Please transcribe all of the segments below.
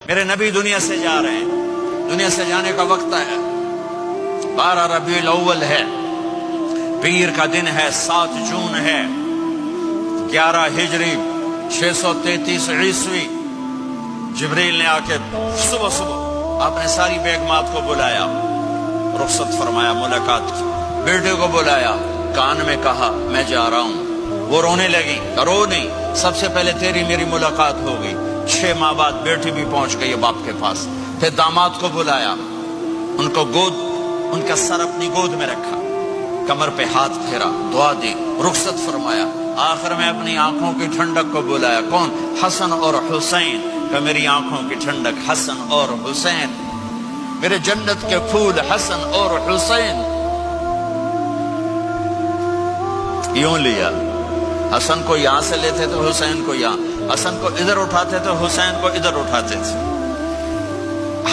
میرے نبی دنیا سے جا رہے ہیں، دنیا سے جانے کا وقت ہے، 12 ربیع الاول ہے، پیر کا دن ہے، 7 جون ہے، 11 ہجری 633 عیسوی۔ جبریل نے آ کے صبح صبح آپ نے ساری بیگمات کو بلایا، رخصت فرمایا، ملاقات کی، بیٹے کو بلایا، کان میں کہا میں جا رہا ہوں۔ وہ رونے لگی، رو نہیں، سب سے پہلے تیری میری ملاقات ہوگی۔ 6 ماہ بعد بیٹی بھی پہنچ گئی باپ کے پاس۔ پھر داماد کو بلایا، ان کو ان کا سر اپنی گود میں رکھا، کمر پہ ہاتھ پھیرا، دعا دی، رخصت فرمایا۔ آخر میں اپنی آنکھوں کی ٹھنڈک کو بلایا، کون؟ حسن اور حسین، کہ میری آنکھوں کی ٹھنڈک حسن اور حسین، میرے جنت کے پھول حسن اور حسین۔ یوں لیا، حسن کو یہاں سے لیتے تو حسین کو یہاں، حسن کو ادھر اٹھاتے تو حسین کو ادھر اٹھاتے تھے۔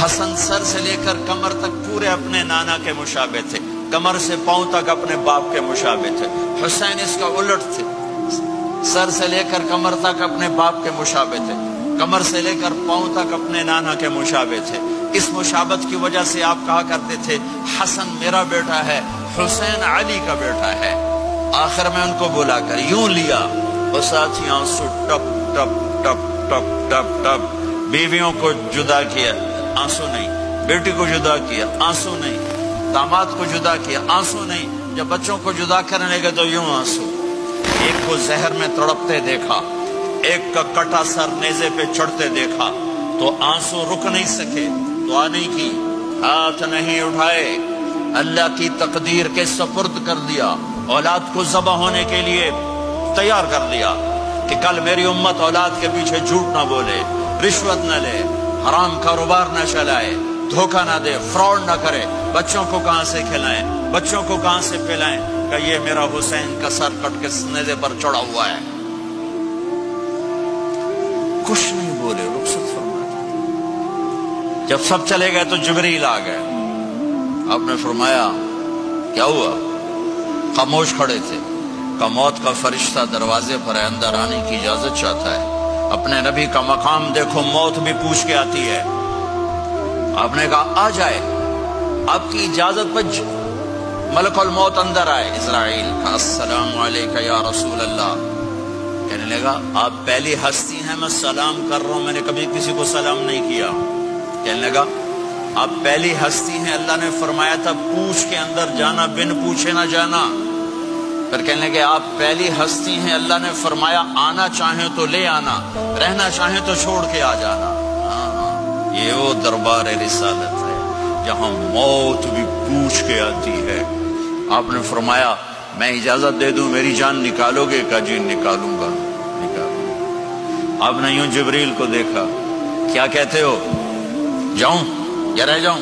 حسن سر سے لے کر کمر تک پورے اپنے نانا کے مشابہ تھے، کمر سے پاؤں تک اپنے باپ کے مشابہ تھے۔ حسین اس کا الٹ تھے، سر سے لے کر کمر تک اپنے باپ کے مشابہ تھے، کمر سے لے کر پاؤں تک اپنے نانا کے مشابہ تھے۔ اس مشابہت کی وجہ سے آپ کہا کرتے تھے حسن میرا بیٹا ہے، حسین علی کا بیٹا ہے۔ آخر میں ان کو بلا کر یوں لیا، وہ ساتھی آنسو ٹپ ٹپ ٹپ ٹپ ٹپ ٹپ، بیویوں کو جدا کیا، آنسو نہیں، بیٹی کو جدا کیا، آنسو نہیں، داماد کو جدا کیا، آنسو نہیں، جب بچوں کو جدا کرنے لگے تو یوں آنسو۔ ایک کو زہر میں تڑپتے دیکھا، ایک کا کٹا سر نیزے پہ چڑھتے دیکھا تو آنسو رک نہیں سکے، دعا نہیں کی، ہاتھ نہیں اٹھائے، اللہ کی تقدیر کے سپرد کر دیا، اولاد کو ذبح ہونے کے لیے تیار کر دیا کہ کل میری امت اولاد کے پیچھے جھوٹ نہ بولے، رشوت نہ لے، حرام کاروبار نہ چلائے، دھوکہ نہ دے، فراڈ نہ کرے، بچوں کو کہاں سے کھلائیں، بچوں کو کہاں سے پلائیں، کہ یہ میرا حسین کا سر کٹ کے نیزے پر چڑھا ہوا ہے۔ کچھ نہیں بولے، رخصت فرمایا۔ جب سب چلے گئے تو جبریل آ گئے، آپ نے فرمایا کیا ہوا؟ خاموش کھڑے تھے، کہ موت کا فرشتہ دروازے پر ہے، اندر آنے کی اجازت چاہتا ہے۔ اپنے نبی کا مقام دیکھو، موت بھی پوچھ کے آتی ہے۔ آپ نے کہا آ جائے، آپ کی اجازت پر ملک الموت اندر آئے۔ اسرائیل کا السلام علیکہ یا رسول اللہ، کہنے لگا آپ پہلی ہستی ہیں، میں سلام کر رہا ہوں، میں نے کبھی کسی کو سلام نہیں کیا۔ کہنے لگا آپ پہلی ہستی ہیں، اللہ نے فرمایا تھا پوچھ کے اندر جانا، بن پوچھے نہ جانا۔ پھر کہنے لگے آپ پہلی ہستی ہیں، اللہ نے فرمایا آنا چاہیں تو لے آنا، رہنا چاہیں تو چھوڑ کے آ جانا۔ یہ وہ دربار رسالت ہے جہاں موت بھی پوچھ کے آتی ہے۔ آپ نے فرمایا میں اجازت دے دوں میری جان نکالو گے؟ کہا جی نکالوں گا، نکالوں گا۔ آپ نے یوں جبریل کو دیکھا، کیا کہتے ہو، جاؤں یا رہ جاؤں؟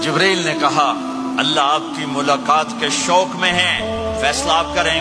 جبریل نے کہا اللہ آپ کی ملاقات کے شوق میں ہیں، فیصلہ آپ کریں